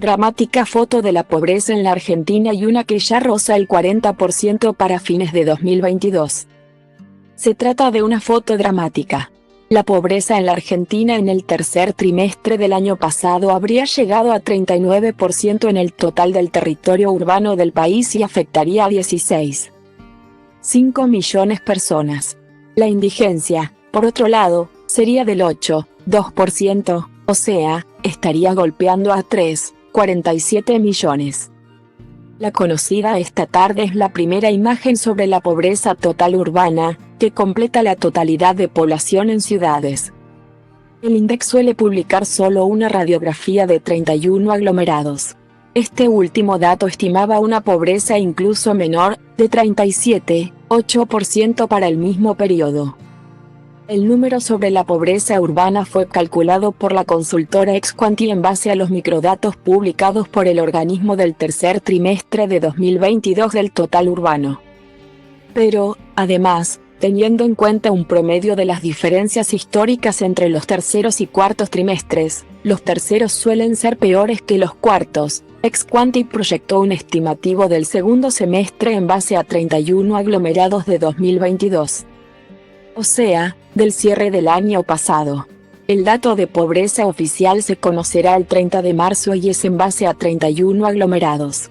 Dramática foto de la pobreza en la Argentina y una que ya roza el 40% para fines de 2022. Se trata de una foto dramática. La pobreza en la Argentina en el tercer trimestre del año pasado habría llegado a 39% en el total del territorio urbano del país y afectaría a 16,5 millones de personas. La indigencia, por otro lado, sería del 8,2%, o sea, estaría golpeando a 3,47 millones. La conocida esta tarde es la primera imagen sobre la pobreza total urbana, que completa la totalidad de población en ciudades. El INDEC suele publicar solo una radiografía de 31 aglomerados. Este último dato estimaba una pobreza incluso menor, de 37,8% para el mismo periodo. El número sobre la pobreza urbana fue calculado por la consultora Exquanti en base a los microdatos publicados por el organismo del tercer trimestre de 2022 del total urbano. Pero, además, teniendo en cuenta un promedio de las diferencias históricas entre los terceros y cuartos trimestres, los terceros suelen ser peores que los cuartos. Exquanti proyectó un estimativo del segundo semestre en base a 31 aglomerados de 2022. O sea, del cierre del año pasado. El dato de pobreza oficial se conocerá el 30 de marzo y es en base a 31 aglomerados.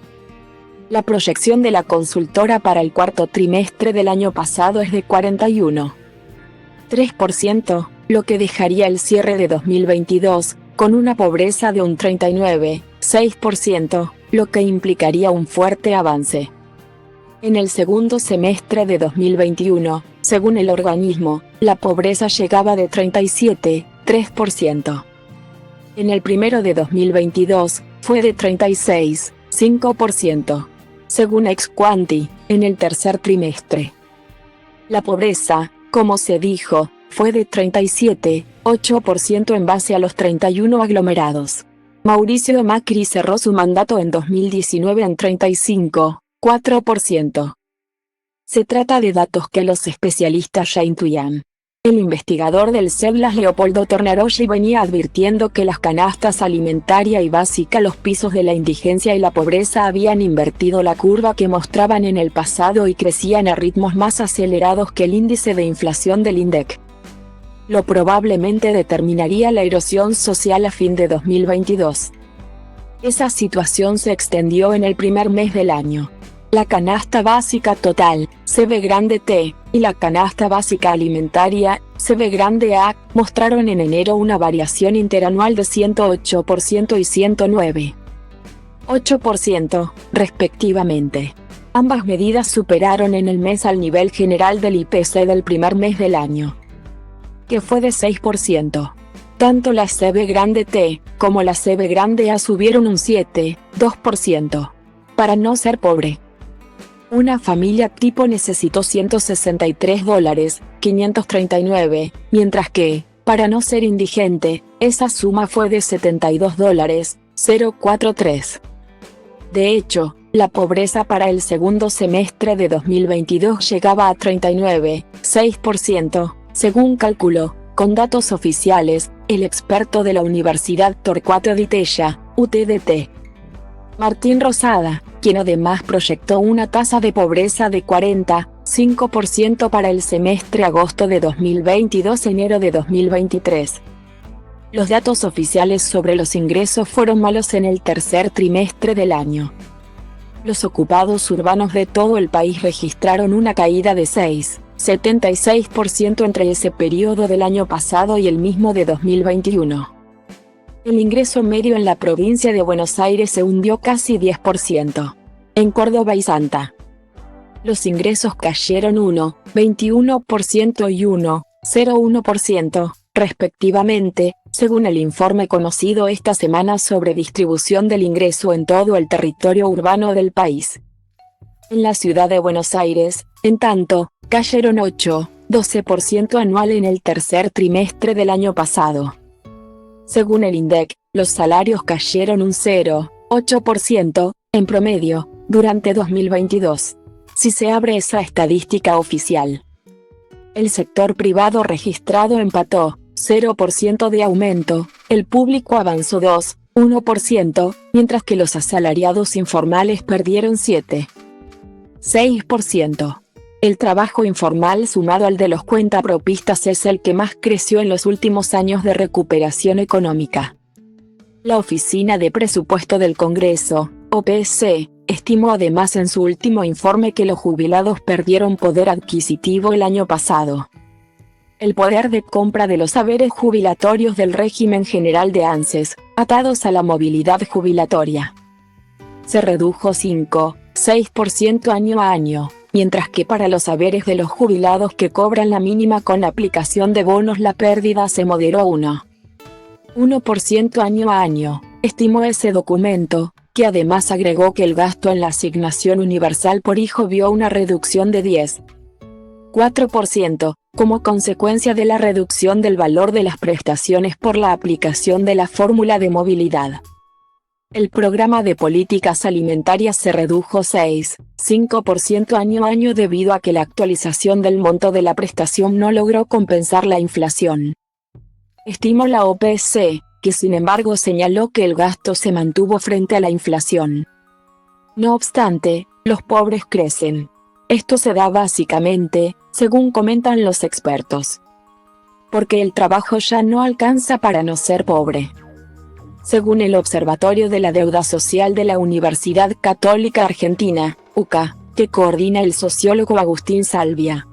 La proyección de la consultora para el cuarto trimestre del año pasado es de 41,3%, lo que dejaría el cierre de 2022 con una pobreza de un 39,6%, lo que implicaría un fuerte avance. En el segundo semestre de 2021, según el organismo, la pobreza llegaba de 37,3%. En el primero de 2022, fue de 36,5%. Según Exquanti, en el tercer trimestre. La pobreza, como se dijo, fue de 37,8% en base a los 31 aglomerados. Mauricio Macri cerró su mandato en 2019 en 35,4%. Se trata de datos que los especialistas ya intuían. El investigador del CEBLAS Leopoldo Tornarolli venía advirtiendo que las canastas alimentaria y básica, los pisos de la indigencia y la pobreza habían invertido la curva que mostraban en el pasado y crecían a ritmos más acelerados que el índice de inflación del INDEC. Lo probablemente determinaría la erosión social a fin de 2022. Esa situación se extendió en el primer mes del año. La canasta básica total, CB grande T, y la canasta básica alimentaria, CB grande A, mostraron en enero una variación interanual de 108% y 109,8%, respectivamente. Ambas medidas superaron en el mes al nivel general del IPC del primer mes del año, que fue de 6%. Tanto la CB grande T, como la CB grande A subieron un 7,2%. Para no ser pobre. Una familia tipo necesitó $163,539, mientras que, para no ser indigente, esa suma fue de $72,043. De hecho, la pobreza para el segundo semestre de 2022 llegaba a 39,6%, según calculó, con datos oficiales, el experto de la Universidad Torcuato Di Tella, UTDT. Martín Rosada, quien además proyectó una tasa de pobreza de 40,5% para el semestre agosto de 2022-enero de 2023. Los datos oficiales sobre los ingresos fueron malos en el tercer trimestre del año. Los ocupados urbanos de todo el país registraron una caída de 6,76% entre ese periodo del año pasado y el mismo de 2021. El ingreso medio en la provincia de Buenos Aires se hundió casi 10%. En Córdoba y Santa. Los ingresos cayeron 1,21% y 1,01%, respectivamente, según el informe conocido esta semana sobre distribución del ingreso en todo el territorio urbano del país. En la ciudad de Buenos Aires, en tanto, cayeron 8,12% anual en el tercer trimestre del año pasado. Según el INDEC, los salarios cayeron un 0,8%, en promedio, durante 2022. Si se abre esa estadística oficial. El sector privado registrado empató, 0% de aumento, el público avanzó 2, 1%, mientras que los asalariados informales perdieron 7,6%. El trabajo informal sumado al de los cuentapropistas es el que más creció en los últimos años de recuperación económica. La Oficina de Presupuesto del Congreso, OPC, estimó además en su último informe que los jubilados perdieron poder adquisitivo el año pasado. El poder de compra de los haberes jubilatorios del régimen general de ANSES, atados a la movilidad jubilatoria, se redujo 5,6% año a año, mientras que para los haberes de los jubilados que cobran la mínima con la aplicación de bonos la pérdida se moderó 1% año a año, estimó ese documento, que además agregó que el gasto en la asignación universal por hijo vio una reducción de 10,4%, como consecuencia de la reducción del valor de las prestaciones por la aplicación de la fórmula de movilidad. El programa de políticas alimentarias se redujo 6,5% año a año debido a que la actualización del monto de la prestación no logró compensar la inflación. Estimó la OPC, que sin embargo señaló que el gasto se mantuvo frente a la inflación. No obstante, los pobres crecen. Esto se da básicamente, según comentan los expertos, porque el trabajo ya no alcanza para no ser pobre. Según el Observatorio de la Deuda Social de la Universidad Católica Argentina, UCA, que coordina el sociólogo Agustín Salvia,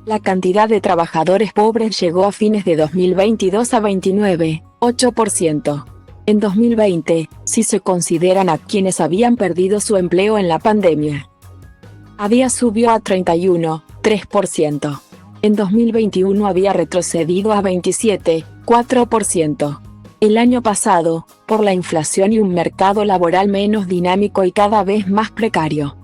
la cantidad de trabajadores pobres llegó a fines de 2022 a 29,8%. En 2020, si se consideran a quienes habían perdido su empleo en la pandemia, había subido a 31,3%. En 2021 había retrocedido a 27,4%. El año pasado, por la inflación y un mercado laboral menos dinámico y cada vez más precario,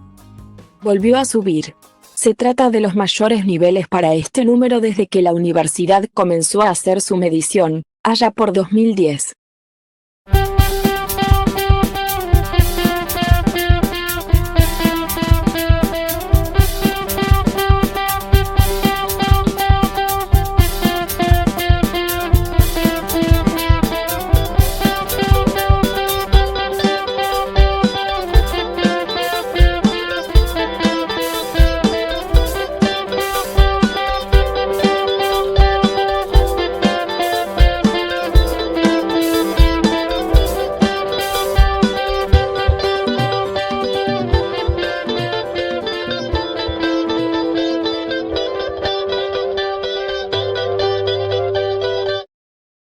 volvió a subir. Se trata de los mayores niveles para este número desde que la universidad comenzó a hacer su medición, allá por 2010.